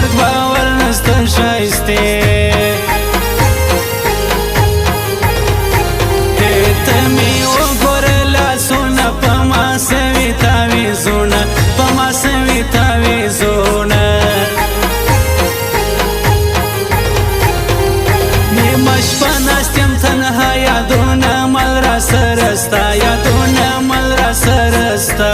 مرګ باور نسته ښایستې ته مې وګوره لاسونه په ما سوي تاویزونه په ما سوي تاویزونه نیمه شپه ناست یم تنها یادونه مل را سره ستا یادونه مل را سره ستا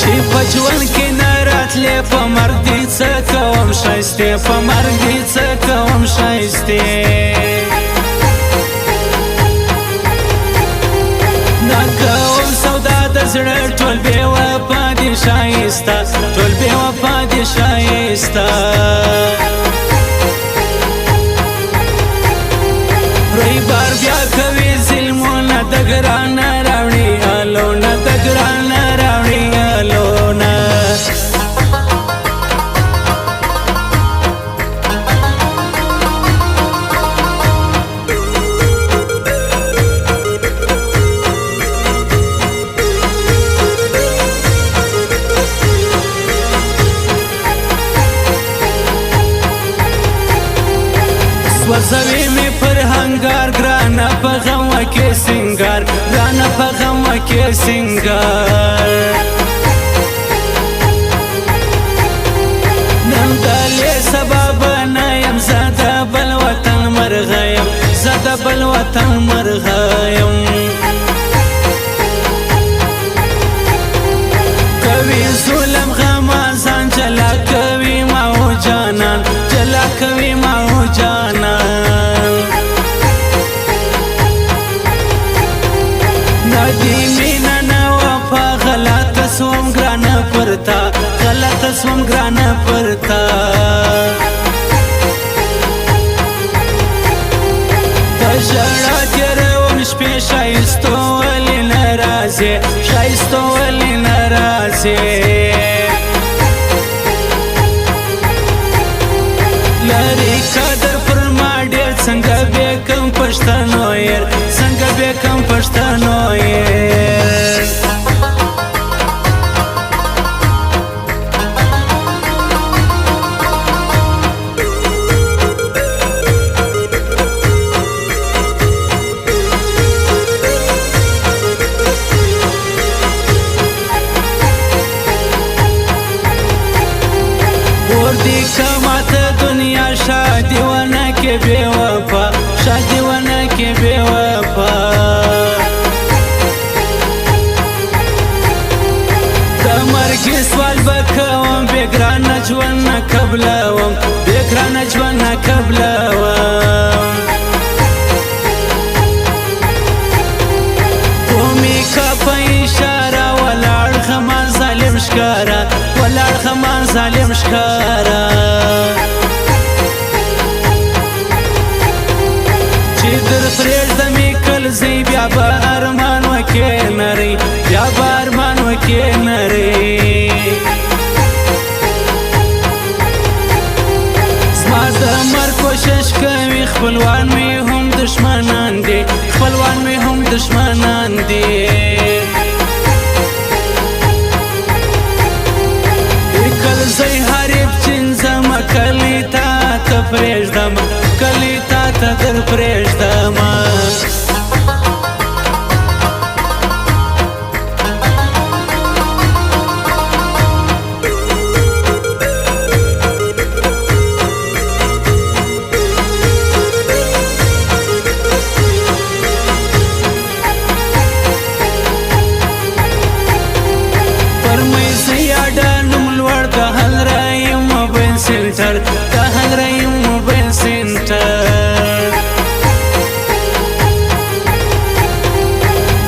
چې په ژوند کې نه راتلې په مرګ دې څه کوم ښایستې په مرګ دې څه کوم ښایستې نه کوم سودا د زړه ټول بې وفا دې ښایسته ټول بې وفا دې ښایسته روی بار بیا کوي ظلمونه د ګرانه راوړي الونه د ګرانه راوړي الونه وزوی می پر هنگار گرانه په غم کې سنگار گرانه په غم کې سنگار نن دلې سبب نه يم زده بل وطن مرغایم زده بل وطن مرغایم کوي ظلم غمازان جلا کوي ماو جانان جلا کوي ماو جانان ندی مینا نه وفا غلط سوم ګرانه پرتا غلط سوم ګرانه پرتا ژړا تېروم شپې ښایستو ولې ناراضې ښایستو ولې ناراضې لري قدر پر ما ډېر څنګه بې کم پښتنو ير څنګه بې کم پښتنو ير وردی کمات دنیا شادی ونه کې بے وفا شادی ونه کې بے وفا د مرګ سوال بکوم بګران ژوند نه قبلوم بګران ژوند نه قبلوم قومي کا په اشاره ولاړ خمان ظالم ښکارا ولاړ خمان ظالم ښکارا چې در پرېږدمې کل زی بیا به ارمان وکې نری بیا به ارمان وکې نری زما د مرګ کوشش کوي خپلوان مې هم دشمنان دي خپلوان مې هم دشمنان دي زي حریف چنزم کلی تا ته پرېږدم کلی تا ته در پرېږدم سنټر د هنګرای موبایل سنټر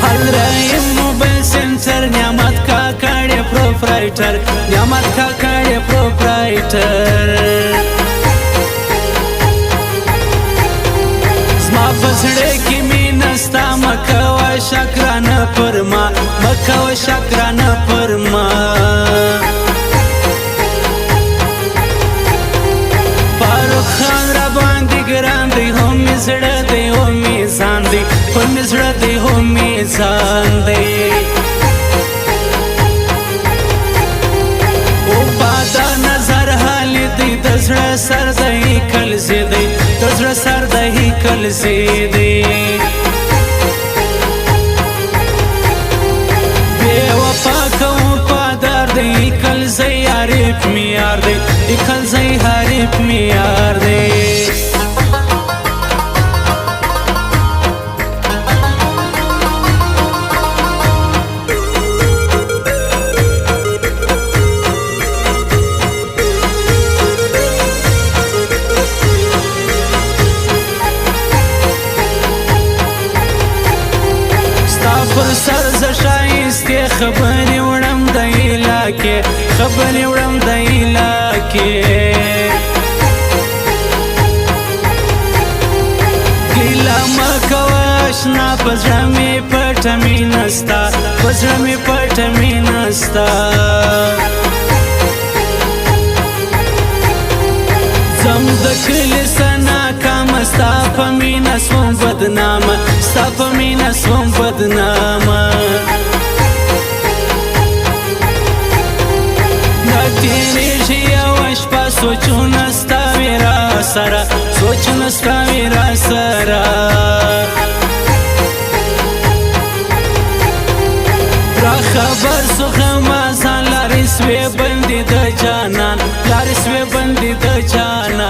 هنګرای موبایل سنټر نعمت کاکړ پروپرایټر نعمت کاکړ پروپرایټر زما پسړې کې مینه ستا مکوه شکرانه پرما مکوه شکرانه پرما خان را باندې ګران دی هم زړه دی هم میزان دی هم زړه دی هم میزان دی د زړه سر د هیکل زیدی د زړه سر د هیکل زیدی بے وفا کوم پادار دی هیکل زی حریف میار دی هیکل زی حریف میار دی پر سر ز شایسته خبرې وړم د علاقې خبرې وړم د علاقې ګیله مه کوه اشنا په زړه مې پټه مینه ستا په زړه مې پټه مینه ستا زم د کلي سنا کامه ستا په مینه سوم بدنامه ستا په مینه سوم بدنامه نه تېرېږي یوه شپه سوچونه ستا وي را سره سوچونه ستا وي را سره را خبر سو غمازان لارې سوې بندې د جانان لارې سوې بندې د جانان